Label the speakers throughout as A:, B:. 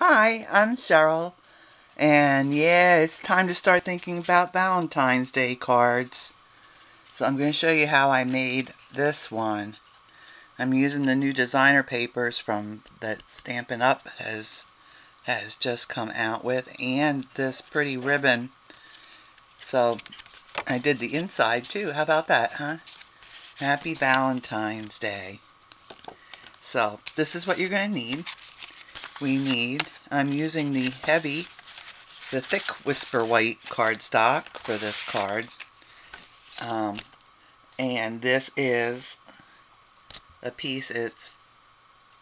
A: Hi, I'm Cheryl, and yeah, it's time to start thinking about Valentine's Day cards. So I'm going to show you how I made this one. I'm using the new designer papers from that Stampin Up has just come out with, and this pretty ribbon. So I did the inside too. How about that, huh? Happy Valentine's Day. So this is what you're going to need. I'm using the thick Whisper White cardstock for this card. And this is a piece, it's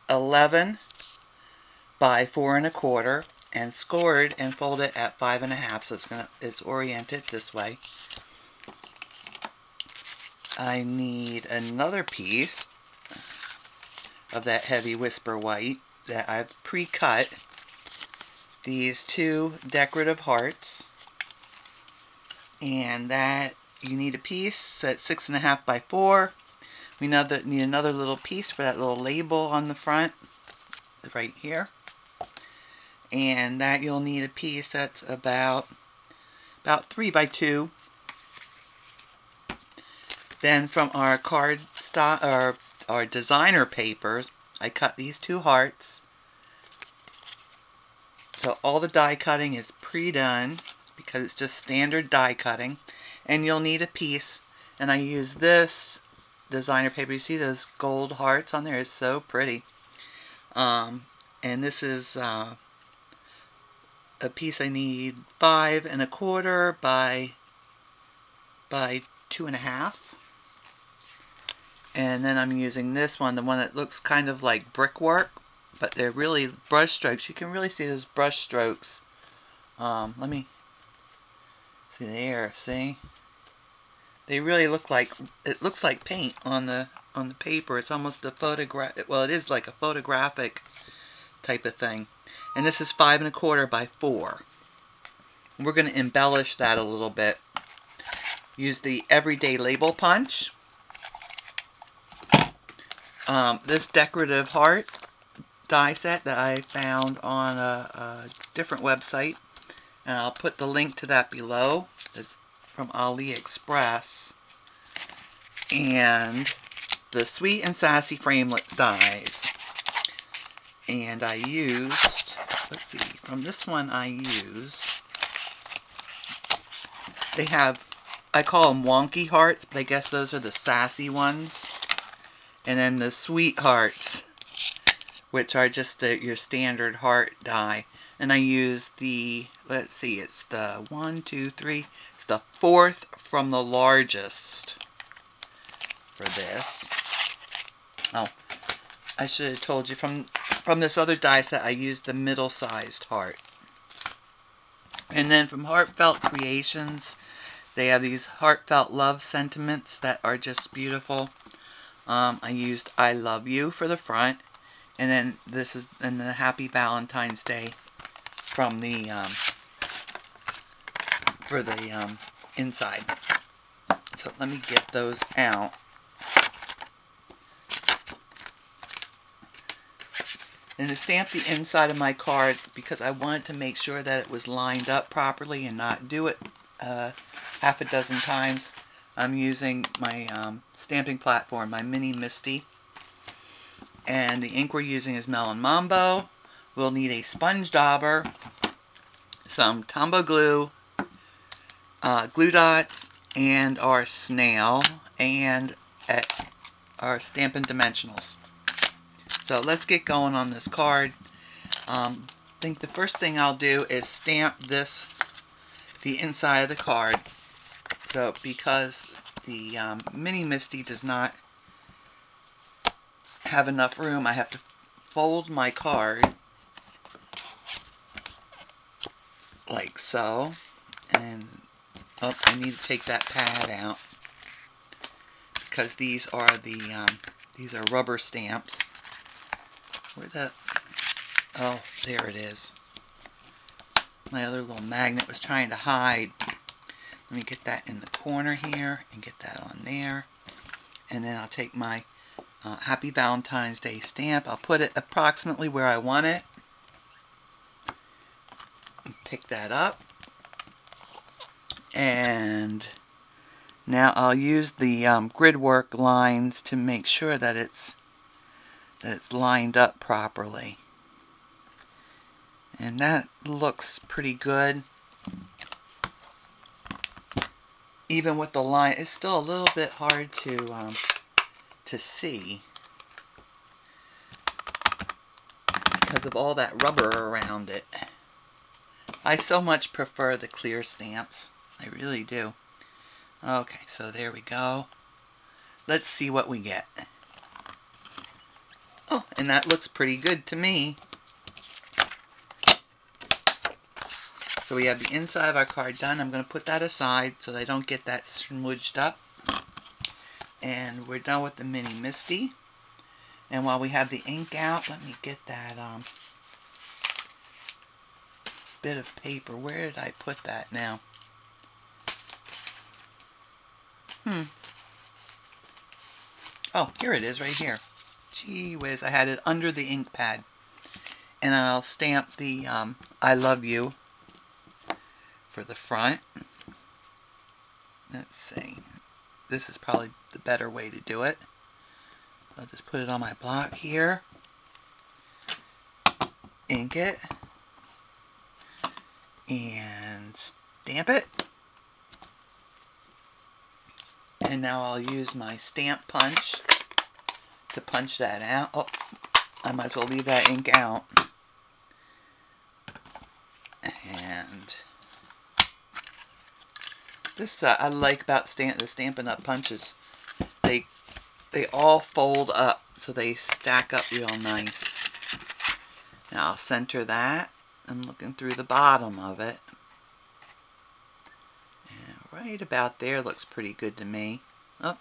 A: 11 by 4 1/4 and scored and folded at 5 1/2, so it's oriented this way. I need another piece of that heavy Whisper White that I've pre-cut. These two decorative hearts, and that you need a piece that's 6 1/2 by 4. We need another little piece for that little label on the front, right here. And that you'll need a piece that's about 3 by 2. Then from our cardstock, our designer papers, I cut these two hearts. So all the die cutting is pre-done because it's just standard die cutting. And you'll need a piece, and I use this designer paper. You see those gold hearts on there? It's so pretty. And this is a piece I need 5 1/4 by 2 1/2. And then I'm using this one, the one that looks kind of like brickwork, but they're really brush strokes. You can really see those brush strokes. Let me see there. See, they really look like, it looks like paint on the paper. It's almost a photograph. Well, it is like a photographic type of thing. And this is 5 1/4 by 4. We're going to embellish that a little bit. Use the Everyday Label Punch. This decorative heart die set that I found on a different website, and I'll put the link to that below. It's from AliExpress. And the Sweet and Sassy Framelits dies. And I used, let's see, from this one they have, I call them wonky hearts, but I guess those are the sassy ones. And then the sweet hearts, which are just your standard heart die. And I use the, let's see, it's the 1, 2, 3, it's the 4th from the largest for this. Oh, I should have told you, from this other die set I used the middle-sized heart. And then from Heartfelt Creations, they have these heartfelt love sentiments that are just beautiful. I used I Love You for the front, and then this is in the Happy Valentine's Day from the for the inside. So let me get those out. And to stamp the inside of my card, because I wanted to make sure that it was lined up properly and not do it half a dozen times, I'm using my stamping platform, my Mini Misty. And the ink we're using is Melon Mambo. We'll need a sponge dauber, some Tombow glue, glue dots, and our snail, and our Stampin Dimensionals. So let's get going on this card. I think the first thing I'll do is stamp the inside of the card. So because the Mini Misty does not have enough room, I have to fold my card like so. And oh, I need to take that pad out because these are rubber stamps. Where the, oh, there it is. My other little magnet was trying to hide. Let me get that in the corner here and get that on there. And then I'll take my Happy Valentine's Day stamp. I'll put it approximately where I want it. pick that up. And now I'll use the grid work lines to make sure that it's lined up properly. And that looks pretty good. Even with the line, it's still a little bit hard to see because of all that rubber around it. I so much prefer the clear stamps. I really do. Okay, so there we go. Let's see what we get. Oh, and that looks pretty good to me. So we have the inside of our card done. I'm going to put that aside so they don't get that smudged up. And we're done with the Mini Misty. And while we have the ink out, let me get that bit of paper. Where did I put that now? Oh, here it is right here. Gee whiz, I had it under the ink pad. And I'll stamp the I love you for the front. Let's see. This is probably the better way to do it. I'll just put it on my block here. Ink it. And stamp it. And now I'll use my stamp punch to punch that out. Oh, I might as well leave that ink out. And this I like about the Stampin' Up punches. They all fold up, so they stack up real nice. Now I'll center that. I'm looking through the bottom of it. And right about there looks pretty good to me. Oh.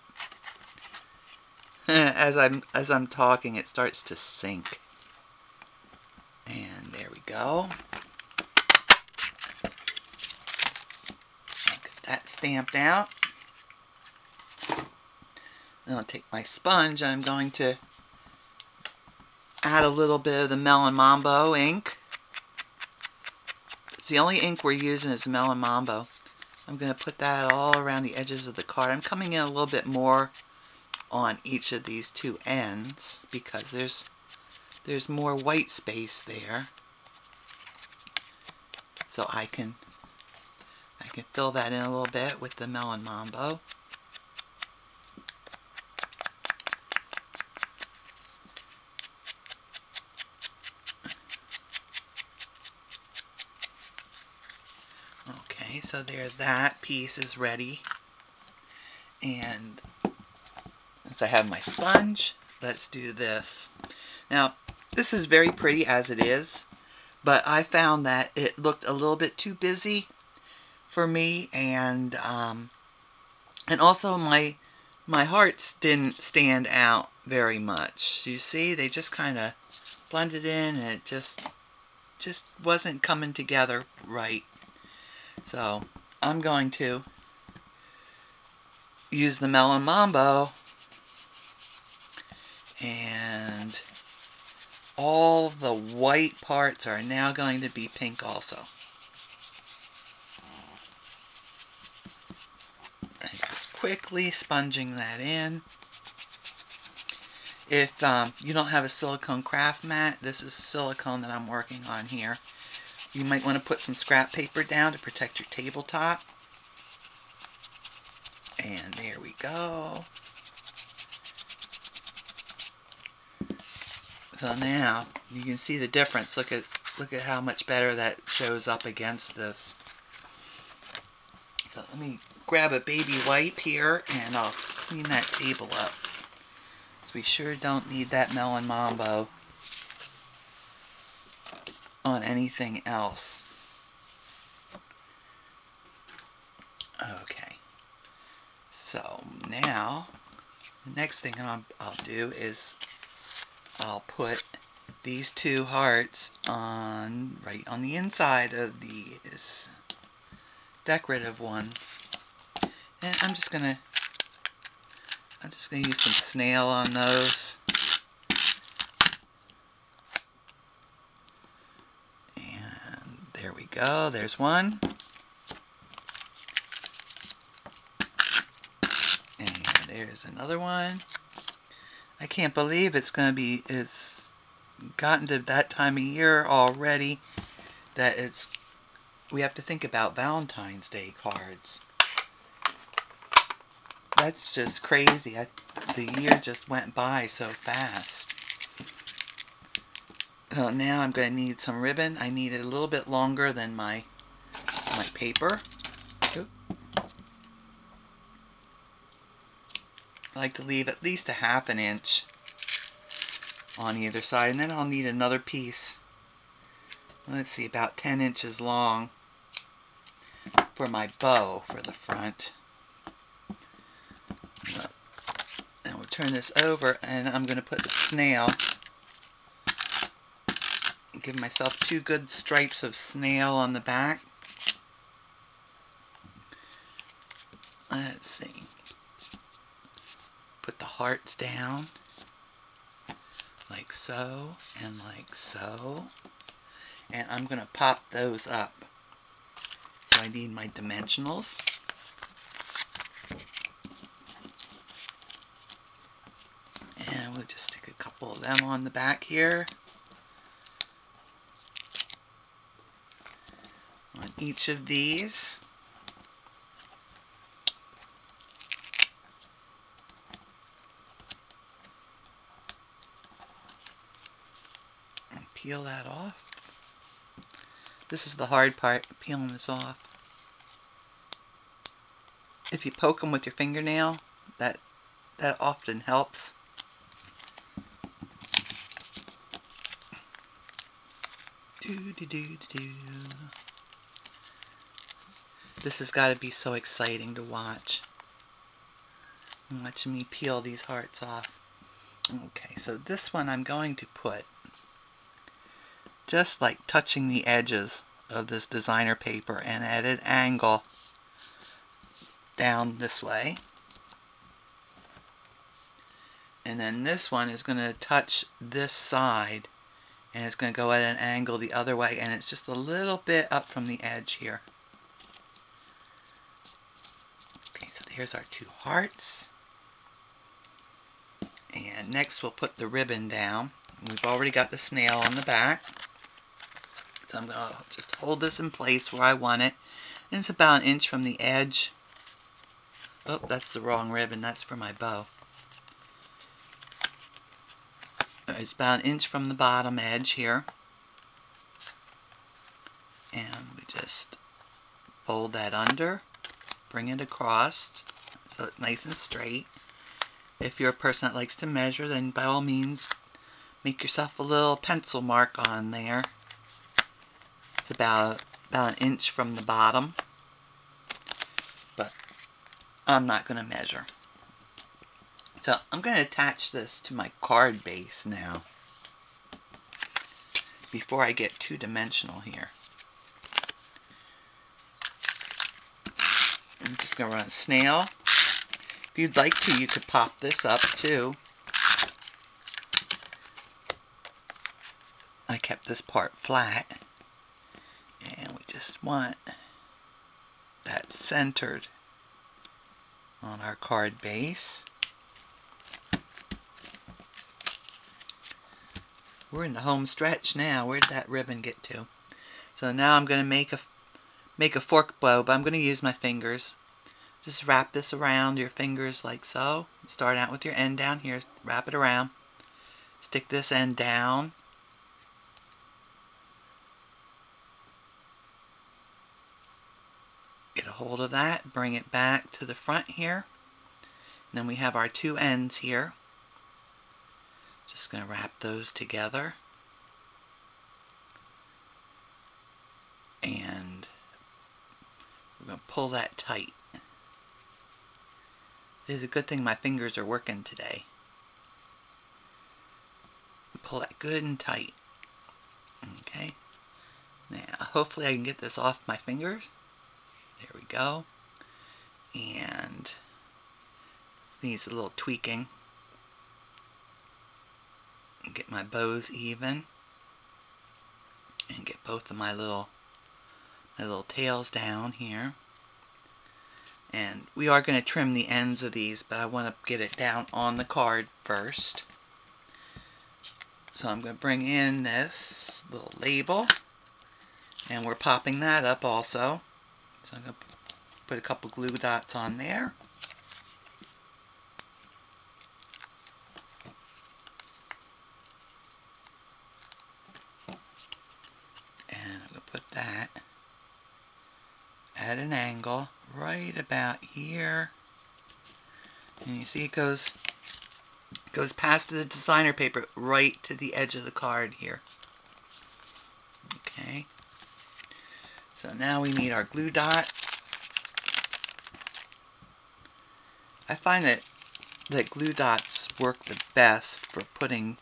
A: As I'm talking, it starts to sink. And there we go. Get that stamped out. Then I'll take my sponge and I'm going to add a little bit of the Melon Mambo ink. It's the only ink we're using is Melon Mambo. I'm going to put that all around the edges of the card. I'm coming in a little bit more on each of these two ends because there's more white space there. So I can fill that in a little bit with the Melon Mambo. Okay, so there, that piece is ready. And since I have my sponge, let's do this. Now, this is very pretty as it is, but I found that it looked a little bit too busy for me, and also my hearts didn't stand out very much. You see, they just kind of blended in, and it just wasn't coming together right. So I'm going to use the Melon Mambo, and all the white parts are now going to be pink also. And just quickly sponging that in. If you don't have a silicone craft mat, this is silicone that I'm working on here. You might want to put some scrap paper down to protect your tabletop. And there we go. So now you can see the difference. Look at how much better that shows up against this. So let me grab a baby wipe here and I'll clean that table up. So we sure don't need that Melon Mambo on anything else. Okay. So now the next thing I'll do is I'll put these two hearts on right on the inside of these decorative ones, and I'm just gonna use some snail on those, and There we go. There's one. And there's another one. I can't believe it's gotten to that time of year already that we have to think about Valentine's Day cards. That's just crazy. The year just went by so fast. So now I'm going to need some ribbon. I need it a little bit longer than my paper. Oop. I like to leave at least a ½ inch on either side, and then I'll need another piece. Let's see, about 10 inches long for my bow for the front. And we'll turn this over, and I'm going to put the snail. Give myself 2 good stripes of snail on the back. Let's see. Put the hearts down. Like so, and like so. And I'm going to pop those up. So I need my dimensionals. And we'll just stick a couple of them on the back here. On each of these. And peel that off. This is the hard part, peeling this off. If you poke them with your fingernail, that often helps. This has got to be so exciting to watch. Watching me peel these hearts off. Okay, so this one I'm going to put just like touching the edges of this designer paper and at an angle down this way. And then this one is going to touch this side and it's going to go at an angle the other way, and it's just a little bit up from the edge here. Okay, so here's our 2 hearts. And next we'll put the ribbon down. We've already got the snail on the back. So I'm going to just hold this in place where I want it. And it's about 1 inch from the edge. Oh, that's the wrong ribbon. That's for my bow. It's about 1 inch from the bottom edge here. And we just fold that under. Bring it across so it's nice and straight. If you're a person that likes to measure, then by all means make yourself a little pencil mark on there. It's about 1 inch from the bottom, but I'm not going to measure. So I'm going to attach this to my card base now before I get too dimensional here. I'm just going to run a snail. If you'd like to, you could pop this up too. I kept this part flat. And we just want that centered on our card base. We're in the home stretch now. Where did that ribbon get to? So now I'm going to make a fork bow, but I'm going to use my fingers. Just wrap this around your fingers like so. Start out with your end down here. Wrap it around. Stick this end down. Get a hold of that, bring it back to the front here. And then we have our 2 ends here. Just going to wrap those together. And we're going to pull that tight. It is a good thing my fingers are working today. Pull that good and tight. Okay. Now, hopefully I can get this off my fingers. There we go. And needs a little tweaking. Get my bows even. And get both of my little The little tails down here. And we are going to trim the ends of these, but I want to get it down on the card first. So I'm going to bring in this little label, and we're popping that up also. So I'm going to put a couple glue dots on there. And I'm going to put that at an angle right about here. And you see it goes past the designer paper right to the edge of the card here. Okay. So now we need our glue dot. I find that glue dots work the best for putting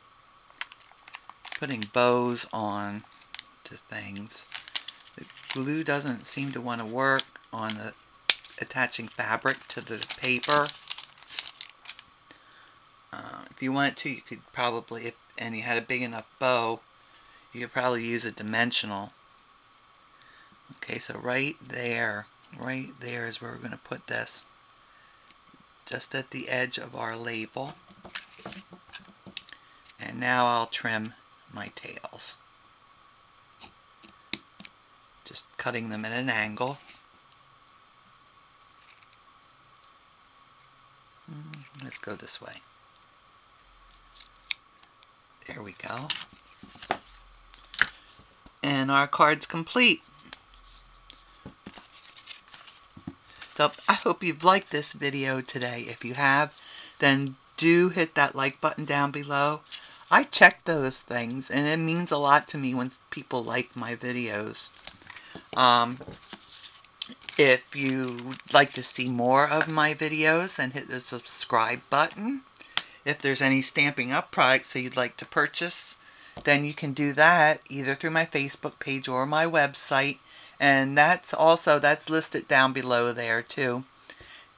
A: bows on to things. The glue doesn't seem to want to work on the attaching fabric to the paper. If you wanted to, you could probably, and you had a big enough bow, you could probably use a dimensional. Okay, so right there is where we're going to put this. Just at the edge of our label. And now I'll trim my tails. Just cutting them at an angle. Let's go this way. There we go. And our card's complete. So I hope you've liked this video today. If you have, then do hit that like button down below. I check those things, and it means a lot to me when people like my videos. If you'd like to see more of my videos, then hit the subscribe button. If there's any Stampin' Up products that you'd like to purchase, then you can do that either through my Facebook page or my website. And that's listed down below there too.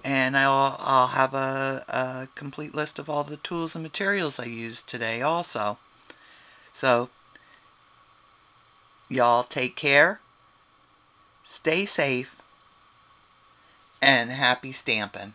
A: And I'll have a complete list of all the tools and materials I used today also. So, y'all take care, stay safe, and happy stamping.